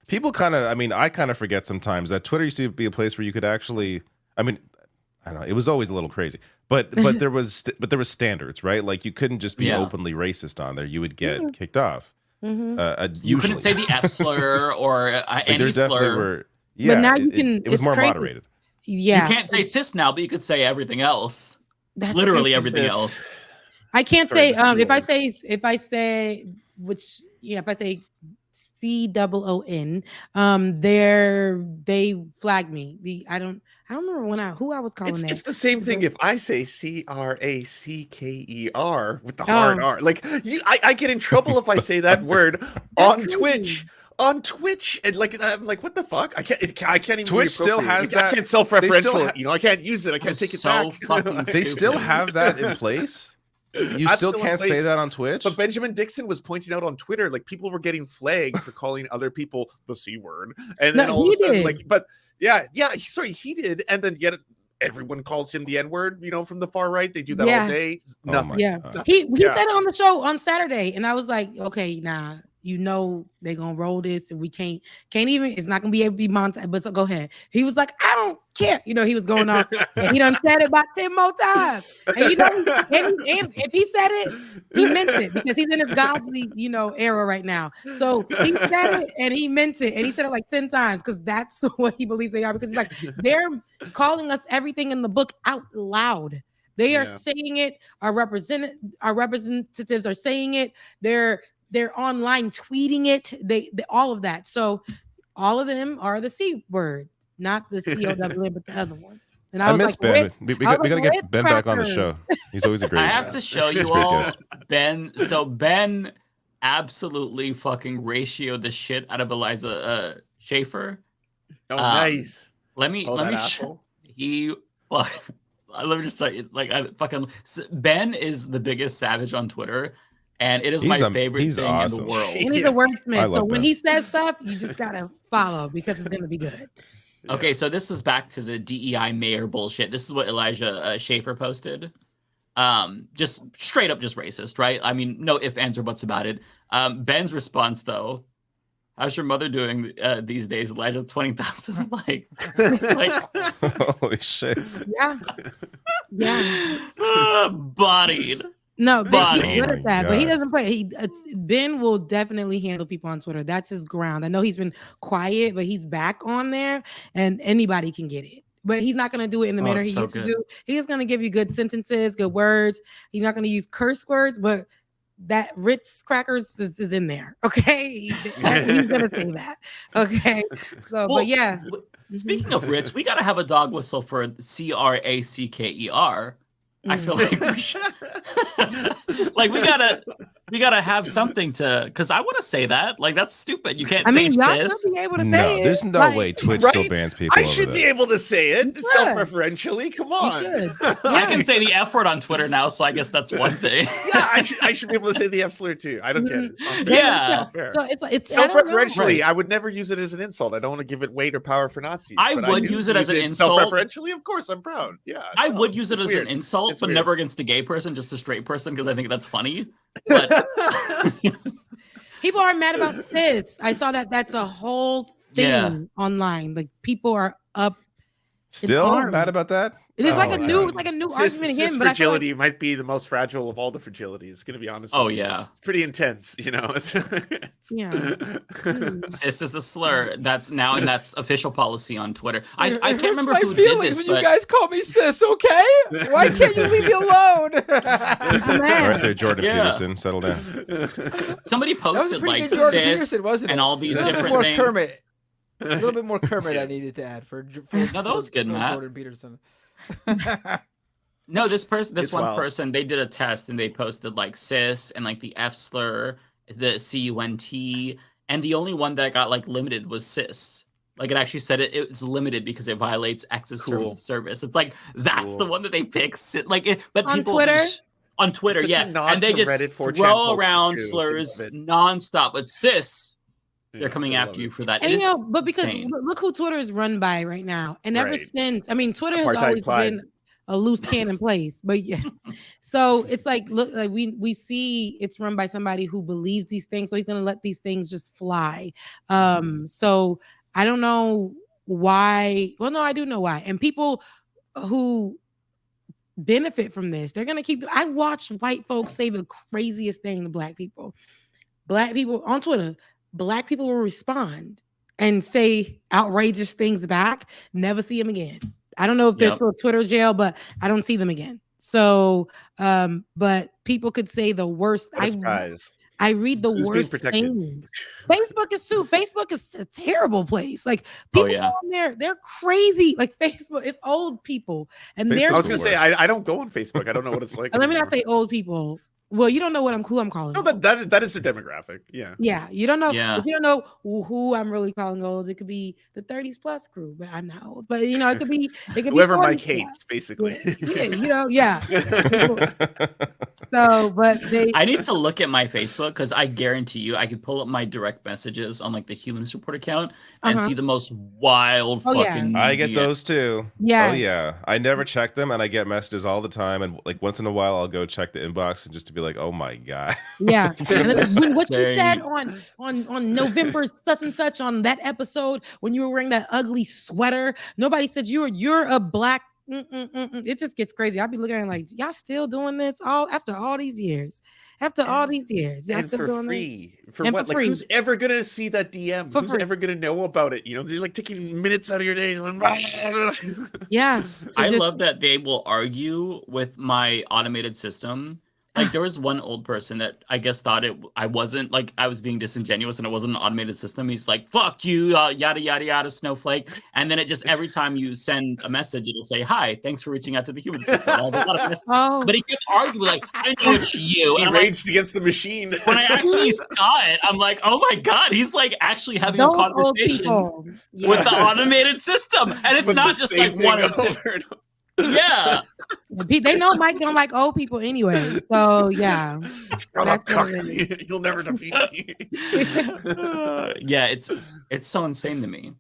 People kind of, I mean, I kind of forget sometimes that Twitter used to be a place where you could actually, I mean, I don't know, it was always a little crazy, but there was standards, right? Like you couldn't just be openly racist on there; you would get kicked off. You couldn't say the F slur or any slur. But now you can. It was more moderated. Yeah, you can't say cis now, but you could say everything else. Literally everything else. I can't say if I say COON, they flag me. I don't remember who I was calling that. It's the same thing if I say CRACKER with the hard R. Like I get in trouble if I say that word on Twitch. On Twitch, and I'm like, what the fuck? I can't even. Twitch still has that. I can't self-referential. I can't use it. I can't take it back. They still have that in place. You still can't say that on Twitch. But Benjamon Dixon was pointing out on Twitter, like people were getting flagged for calling other people the C word, and then all of a sudden, he did, and then yet everyone calls him the N word. From the far right, they do that all day. Nothing. He said it on the show on Saturday, and I was like, okay, nah. They're gonna roll this, and we can't even. It's not gonna be able to be monetized. But so go ahead. He was like, I don't care. He was going on. And he done said it about 10 more times. And and if he said it, he meant it because he's in his godly era right now. So he said it and he meant it, and he said it like 10 times because that's what he believes they are. Because he's like, they're calling us everything in the book out loud. They are saying it. Our representatives are saying it. They're online tweeting it. They all of that. So all of them are the C word, not the COWN, but the other one. And I miss Ben. We gotta get Ben back on the show. He's always a great. I have to show you all Ben. So Ben absolutely fucking ratioed the shit out of Eliza Schaefer. Oh, nice. Let me show. Let me just say, Ben is the biggest savage on Twitter. And it is my favorite thing awesome. in the world. And he's a wordsmith. So when he says stuff, you just gotta follow because it's gonna be good. Okay, so this is back to the DEI mayor bullshit. This is what Elijah Schaefer posted. Just straight up just racist, right? I mean, no ifs, ands, or buts about it. Ben's response though, how's your mother doing these days? Elijah, 20,000 like holy shit. Yeah. Bodied. No, Ben, he's good at that, but he doesn't play. Ben will definitely handle people on Twitter. That's his ground. I know he's been quiet, but he's back on there, and anybody can get it. But he's not going to do it in the manner he used to do. He's going to give you good sentences, good words. He's not going to use curse words, but that Ritz crackers is in there. Okay, he's going to say that. Okay, so but yeah. Speaking of Ritz, we got to have a dog whistle for CRACKER. I feel like we should, we gotta have something to, because I want to say that. Like, that's stupid. You can't say y'all cis. should be able to say it. There's no way Twitch still bans people. I should be able to say it self-referentially. Come on. I can say the F word on Twitter now, so I guess that's one thing. Yeah, I should be able to say the F slur too. I don't get it. Yeah. So it's self-referentially. I would never use it as an insult. I don't want to give it weight or power for Nazis. I would use it as an insult. Self-referentially, of course, I'm proud. Yeah. I would use it as an insult, but never against a gay person, just a straight person, because I think that's funny. But people are mad about cis. I saw that's a whole thing online. Like people are up still mad about that. It is like a new argument again. But fragility might be the most fragile of all the fragilities. Going to be honest. Oh yeah, it's pretty intense. Yeah. Cis is the slur. That's now and that's official policy on Twitter. I can't remember who did this, when but you guys call me cis. Okay, why can't you leave me alone? Right there, Jordan Peterson, settle down. Somebody posted like cis and all these different things. Kermit. A little bit more Kermit I needed to add for no, that was good, Matt. Jordan Peterson. No, this one person, they did a test and they posted like cis and like the F slur, the CUNT, and the only one that got like limited was cis. Like it actually said it's limited because it violates X's terms of service. It's like that's the one that they pick. But on people Twitter. On Twitter, and they just throw around slurs nonstop. But cis. They're coming after you for that. And because look who Twitter is run by right now. And ever since, I mean, Twitter has always been a loose cannon place. But yeah, so it's like, look, like we see it's run by somebody who believes these things, so he's gonna let these things just fly. So I don't know why. Well, no, I do know why. And people who benefit from this, they're gonna keep. I watched white folks say the craziest thing to black people. Black people on Twitter, black people will respond and say outrageous things back. Never see them again. I don't know if they're still Twitter jail, but I don't see them again. So, but people could say the worst. I read the worst things. Facebook is a terrible place. Like people on there, they're crazy. Like Facebook, it's old people, and I was gonna say I don't go on Facebook. I don't know what it's like. Let me not say old people. Well, you don't know who I'm calling. No, that is their demographic. Yeah. Yeah. You don't know. Yeah. If you don't know who I'm really calling old, it could be the 30s plus crew, but I'm not old. But it could be whoever Mike hates, basically. Yeah. So, but I need to look at my Facebook because I guarantee you I could pull up my direct messages on like the Humanist Report account and see the most wild fucking. I get those too. Yeah. Oh yeah. I never check them, and I get messages all the time. And like once in a while, I'll go check the inbox and just to be like, oh my god. Yeah. What you said on November such and such on that episode when you were wearing that ugly sweater. Nobody said you're a black. It just gets crazy. I'll be looking at it like, y'all still doing this after all these years? All these years, y'all still doing free. For what? Like, who's ever gonna see that DM? Who's ever gonna know about it? They're like taking minutes out of your day. Yeah. I love that they will argue with my automated system. Like there was one old person that I guess thought I wasn't like I was being disingenuous and it wasn't an automated system. He's like, "Fuck you, yada yada yada, snowflake." And then it just every time you send a message, it'll say, "Hi, thanks for reaching out to the Humanist Report." But he kept arguing like, "I know it's you." He raged against the machine. When I actually saw it, I'm like, "Oh my god, he's like actually having a conversation with the automated system," and it's not just like one or two. Yeah, they know Mike don't like old people anyway. So yeah, you'll never defeat me. Yeah, it's so insane to me.